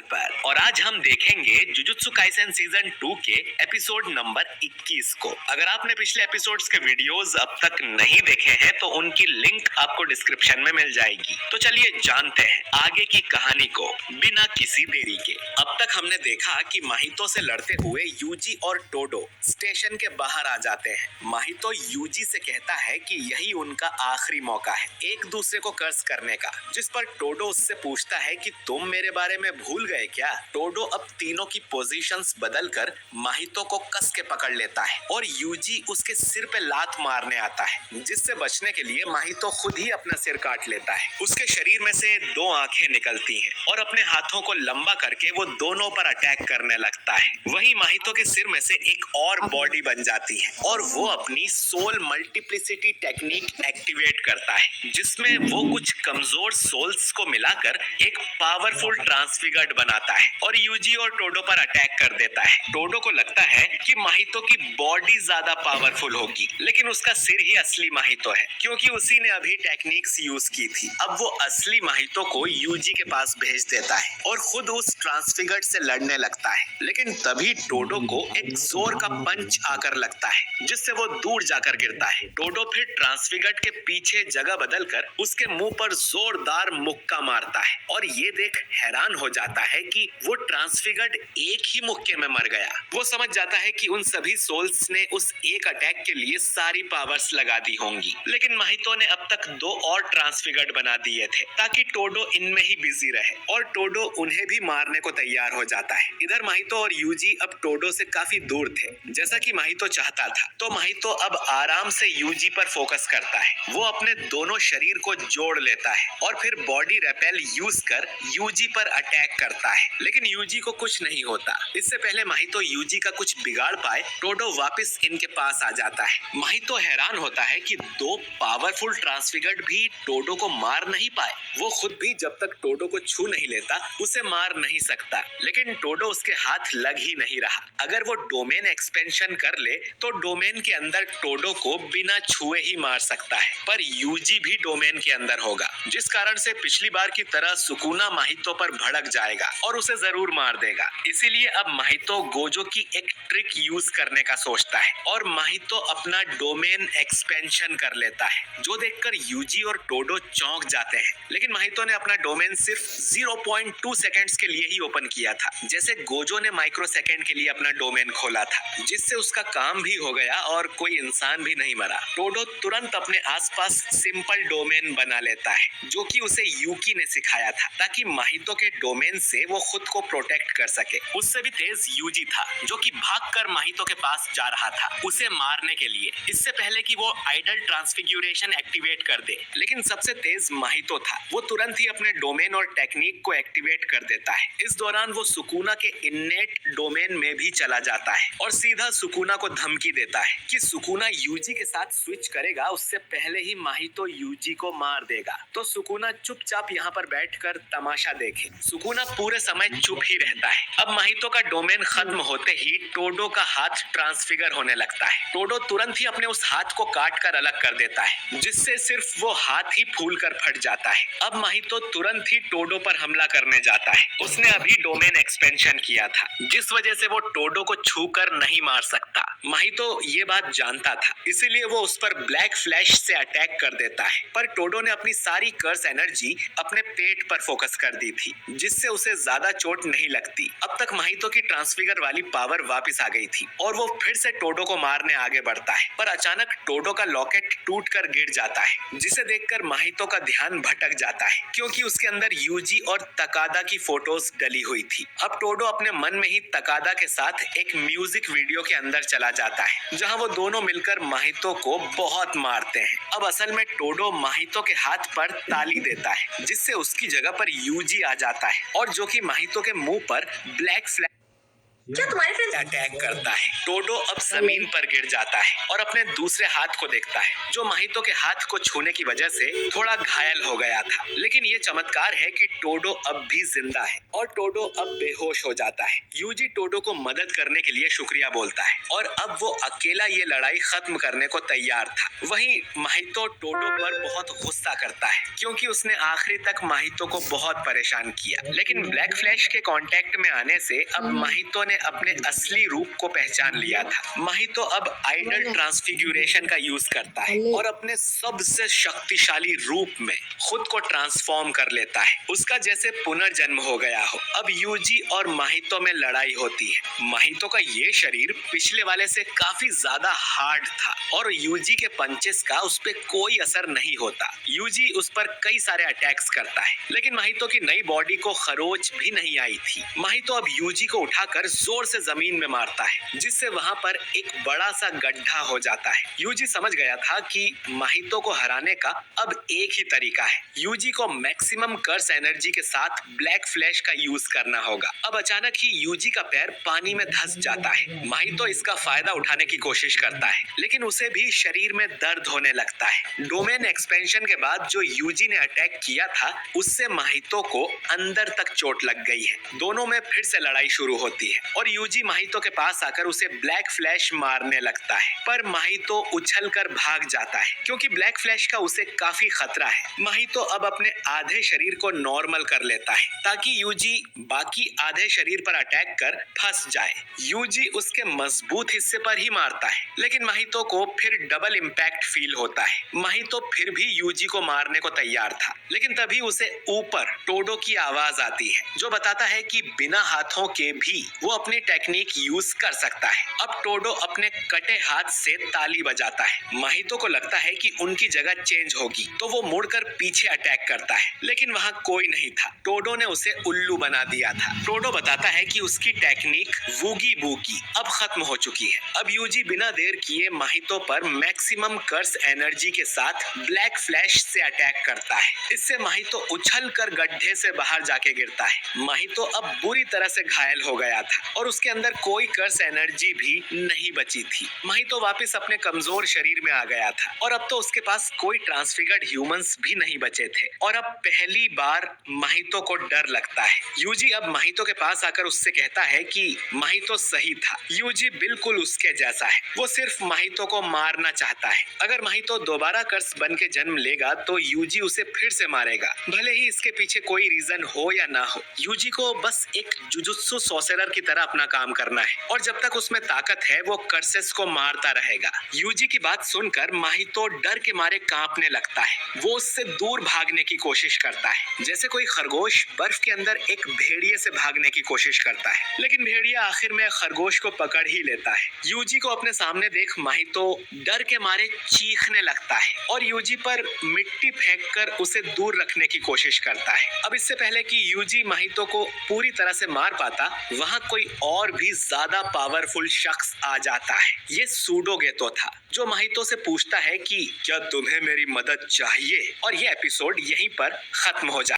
पर। और आज हम देखेंगे जुजुत्सु काइसेन सीजन 2 के एपिसोड नंबर 21 को। अगर आपने पिछले एपिसोड्स के वीडियोस अब तक नहीं देखे हैं तो उनकी लिंक आपको डिस्क्रिप्शन में मिल जाएगी। तो चलिए जानते हैं आगे की कहानी को बिना किसी देरी के। अब तक हमने देखा कि माहितो से लड़ते हुए यूजी और टोडो स्टेशन के बाहर आ जाते हैं। माहितो यूजी से कहता है कि यही उनका आखिरी मौका है एक दूसरे को कर्ज करने का, जिस पर टोडो उससे पूछता है कि तुम मेरे बारे में भूल गए क्या। टोडो अब तीनों की पोजीशंस बदलकर माहितो को कस के पकड़ लेता है और यूजी उसके सिर पे लात मारने आता है, जिससे बचने के लिए माहितो खुद ही अपना सिर काट लेता है। उसके शरीर में से दो आंखें निकलती हैं और अपने हाथों को लंबा करके वो दोनों पर अटैक करने लगता है। वहीं माहितो के सिर में से एक और बॉडी बन जाती है और वो अपनी सोल मल्टीप्लिसिटी टेक्निक एक्टिवेट करता है, जिसमें वो कुछ कमजोर सोल्स को मिलाकर एक पावरफुल ट्रांसफिगर्ड बनाता है और यूजी और टोडो पर अटैक कर देता है। टोडो को लगता है कि माहितो की बॉडी ज्यादा पावरफुल होगी, लेकिन उसका सिर ही असली माहितो है, क्योंकि उसी ने अभी टेक्निक्स यूज की थी। अब वो असली माहितो को यूजी के पास भेज देता है और खुद उस ट्रांसफिगर्ड से लड़ने लगता है। लेकिन तभी टोडो को एक जोर का पंच आकर लगता है, जिससे वो दूर जाकर गिरता है। टोडो फिर ट्रांसफिगर्ड के पीछे जगह बदलकर उसके मुंह पर जोरदार मुक्का मारता है और ये देख हैरान हो जाता है कि वो ट्रांसफिगर्ड एक ही मुक्के में मर गया। वो समझ जाता है कि उन सभी सोल्स ने उस एक अटैक के लिए सारी पावर्स लगा दी होंगी, लेकिन माहितो ने अब तक दो और ट्रांसफिगर्ड बना दिए थे ताकि टोडो इनमें ही बिजी रहे, और टोडो उन्हें भी मारने को तैयार हो जाता है। इधर माहितो और यूजी अब टोडो से काफी दूर थे, जैसा कि माहितो चाहता था। तो माहितो अब आराम से यूजी पर फोकस करता है। वो अपने दोनों शरीर को जोड़ लेता है और फिर बॉडी रेपेल यूज कर यूजी पर अटैक करता है, लेकिन यूजी को कुछ नहीं होता। इससे पहले माहितो यूजी का कुछ बिगाड़ पाए, टोडो वापस इनके पास आ जाता है। माहितो हैरान होता है कि दो पावरफुल ट्रांसफिगर्ड भी टोडो को मार नहीं पाए। वो खुद भी जब तक टोडो को छू नहीं लेता उसे मार नहीं सकता, लेकिन टोडो उसके हाथ लग ही नहीं रहा। अगर वो डोमेन एक्सपेंशन कर ले तो डोमेन के अंदर टोडो को बिना छुए ही मार सकता है, पर यूजी भी डोमेन के अंदर होगा, जिस कारण से पिछली बार की तरह सुकुना माहितो पर भड़क जाएगा और उसे जरूर मार देगा। इसीलिए अब माहितो गोजो की एक ट्रिक यूज करने का सोचता है और माहितो अपना डोमेन एक्सपेंशन कर लेता है, जो देखकर यूजी और टोडो चौंक जाते हैं। लेकिन माहितो ने अपना डोमेन सिर्फ 0.2 सेकंड्स के लिए ही ओपन किया था, जैसे गोजो ने माइक्रो सेकंड के लिए अपना डोमेन खोला था, जिससे उसका काम भी हो गया और कोई इंसान भी नहीं मरा। टोडो तुरंत अपने आसपास सिंपल डोमेन बना लेता है, जो कि उसे यूकी ने सिखाया था, ताकि माहितो के डोमेन से वो खुद को प्रोटेक्ट कर सके। उससे भी तेज यूजी था, जो कि भागकर माहितो के पास जा रहा था उसे मारने के लिए, इससे पहले कि वो आइडल ट्रांसफिग्यूरेशन एक्टिवेट कर दे। लेकिन सबसे तेज माहितो था, वो तुरंत ही अपने डोमेन और टेक्निक को एक्टिवेट कर देता है। इस दौरान वो सुकुना के इन्नेट डोमेन में भी चला जाता है और सीधा सुकुना को धमकी देता है कि सुकुना यूजी के साथ स्विच करेगा उससे पहले ही माहितो यूजी को मार देगा। तो सुकुना चुपचाप यहाँ पर बैठकर तमाशा देखे। सुकुना पूरे समय चुप ही रहता है। अब माहितो का डोमेन खत्म होते ही टोडो का हाथ ट्रांसफिगर होने लगता है। टोडो तुरंत ही अपने उस हाथ को काट कर अलग कर देता है, जिससे सिर्फ वो हाथ ही फूल कर फट जाता है। अब माहितो तुरंत ही टोडो पर हमला करने जाता है। उसने अभी डोमेन एक्सपेंशन किया था, जिस वजह से वो टोडो को छूकर नहीं मार सकता। माहितो ये बात जानता था, इसीलिए वो उस पर ब्लैक फ्लैश से अटैक कर देता है, पर टोडो ने अपनी सारी कर्स एनर्जी अपने पेट पर फोकस कर दी थी, जिससे उसे ज्यादा चोट नहीं लगती। अब तक माहितो की ट्रांसफिगर वाली पावर वापस आ गई थी और वो फिर से टोडो को मारने आगे बढ़ता है, पर अचानक टोडो का लॉकेट टूटकर गिर जाता है, जिसे देखकर माहितो का ध्यान भटक जाता है, क्योंकि उसके अंदर यूजी और तकादा की फोटोज डली हुई थी। अब टोडो अपने मन में ही तकादा के साथ एक म्यूजिक वीडियो के अंदर चला जाता है, जहां वो दोनों मिलकर माहितो को बहुत मारते हैं। अब असल में टोडो माहितो के हाथ पर ताली देता है, जिससे उसकी जगह पर यूजी आ जाता है और जो कि माहितो के मुंह पर ब्लैक फ्लैश क्या तुम्हारे फ्रेंड्स अटैक करता है। टोडो अब जमीन पर गिर जाता है और अपने दूसरे हाथ को देखता है, जो माहितो के हाथ को छूने की वजह से थोड़ा घायल हो गया था। लेकिन ये चमत्कार है कि टोडो अब भी जिंदा है और टोडो अब बेहोश हो जाता है। यूजी टोडो को मदद करने के लिए शुक्रिया बोलता है और अब वो अकेला ये लड़ाई खत्म करने को तैयार था। वहीं माहितो टोडो पर बहुत गुस्सा करता है क्योंकि उसने आखिरी तक माहितो को बहुत परेशान किया। लेकिन ब्लैक फ्लैश के कांटेक्ट में आने से अब माहितो ने अपने असली रूप को पहचान लिया था। माहितो अब आइडल ट्रांसफिग्यूरेशन का यूज करता है और अपने सबसे शक्तिशाली रूप में खुद को ट्रांसफॉर्म कर लेता है, उसका जैसे पुनर्जन्म हो गया हो। अब यूजी और माहितो में लड़ाई होती है। माहितो का ये शरीर पिछले वाले से काफी ज्यादा हार्ड था और यूजी के पंचेस का उस पर कोई असर नहीं होता। यूजी उस पर कई सारे अटैक्स करता है, लेकिन माहितो की नई बॉडी को खरोच भी नहीं आई थी। माहितो अब यूजी को उठाकर जोर से जमीन में मारता है, जिससे वहां पर एक बड़ा सा गड्ढा हो जाता है। यूजी समझ गया था कि माहितो को हराने का अब एक ही तरीका है, यूजी को मैक्सिमम कर्स एनर्जी के साथ ब्लैक फ्लैश का यूज करना होगा। अब अचानक ही यूजी का पैर पानी में धंस जाता है। माहितो इसका फायदा उठाने की कोशिश करता है, लेकिन उसे भी शरीर में दर्द होने लगता है। डोमेन एक्सपेंशन के बाद जो यूजी ने अटैक किया था, उससे माहितो को अंदर तक चोट लग गई है। दोनों में फिर से लड़ाई शुरू होती है और यूजी माहितो के पास आकर उसे ब्लैक फ्लैश मारने लगता है, पर माहितो उछलकर भाग जाता है क्योंकि ब्लैक फ्लैश का उसे काफी खतरा है। माहितो अब अपने आधे शरीर को नॉर्मल कर लेता है ताकि यूजी बाकी आधे शरीर पर अटैक कर फंस जाए। यूजी उसके मजबूत हिस्से पर ही मारता है, लेकिन माहितो को फिर डबल इम्पैक्ट फील होता है। माहितो फिर भी यूजी को मारने को तैयार था, लेकिन तभी उसे ऊपर टोडो की आवाज आती है, जो बताता है कि बिना हाथों के भी वो अपनी टेक्निक यूज कर सकता है। अब टोडो अपने कटे हाथ से ताली बजाता है। माहितो को लगता है कि उनकी जगह चेंज होगी, तो वो मुड़कर पीछे अटैक करता है, लेकिन वहाँ कोई नहीं था। टोडो ने उसे उल्लू बना दिया था। टोडो बताता है कि उसकी टेक्निक वूगी बूगी अब खत्म हो चुकी है। अब यूजी बिना देर किए माहितो पर मैक्सिमम कर्स एनर्जी के साथ ब्लैक फ्लैश से अटैक करता है। इससे माहितो उछल कर गड्ढे से बाहर जाके गिरता है। माहितो अब बुरी तरह से घायल हो गया था और उसके अंदर कोई कर्स एनर्जी भी नहीं बची थी। माहितो वापस अपने कमजोर शरीर में आ गया था और अब तो उसके पास कोई ट्रांसफिगर्ड ह्यूमंस भी नहीं बचे थे और अब पहली बार माहितो को डर लगता है। यूजी अब माहितो के पास आकर उससे कहता है कि माहितो सही था, यूजी बिल्कुल उसके जैसा है, वो सिर्फ माहितो को मारना चाहता है। अगर माहितो दोबारा कर्स बन के जन्म लेगा तो यूजी उसे फिर से मारेगा, भले ही इसके पीछे कोई रीजन हो या ना हो। यूजी को बस एक जुजुत्सु सॉर्सरर की तरह अपना काम करना है और जब तक उसमें ताकत है वो कर्सेस को मारता रहेगा। यूजी की बात सुनकर माहितो डर के मारे कांपने लगता है। वो उससे दूर भागने की कोशिश करता है, जैसे कोई खरगोश बर्फ के अंदर एक भेड़िए से भागने की कोशिश करता है, लेकिन भेड़िया आखिर में खरगोश को पकड़ ही लेता है। यूजी को अपने सामने देख माहितो डर के मारे चीखने लगता है और यूजी पर मिट्टी फेंककर उसे दूर रखने की कोशिश करता है। अब इससे पहले कि यूजी माहितो को पूरी तरह से मार पाता, वहां कोई और भी ज्यादा पावरफुल शख्स आ जाता है। ये सूडोगेतो था, जो माहितो से पूछता है कि क्या तुम्हें मेरी मदद चाहिए, और ये एपिसोड यहीं पर खत्म हो जाता है।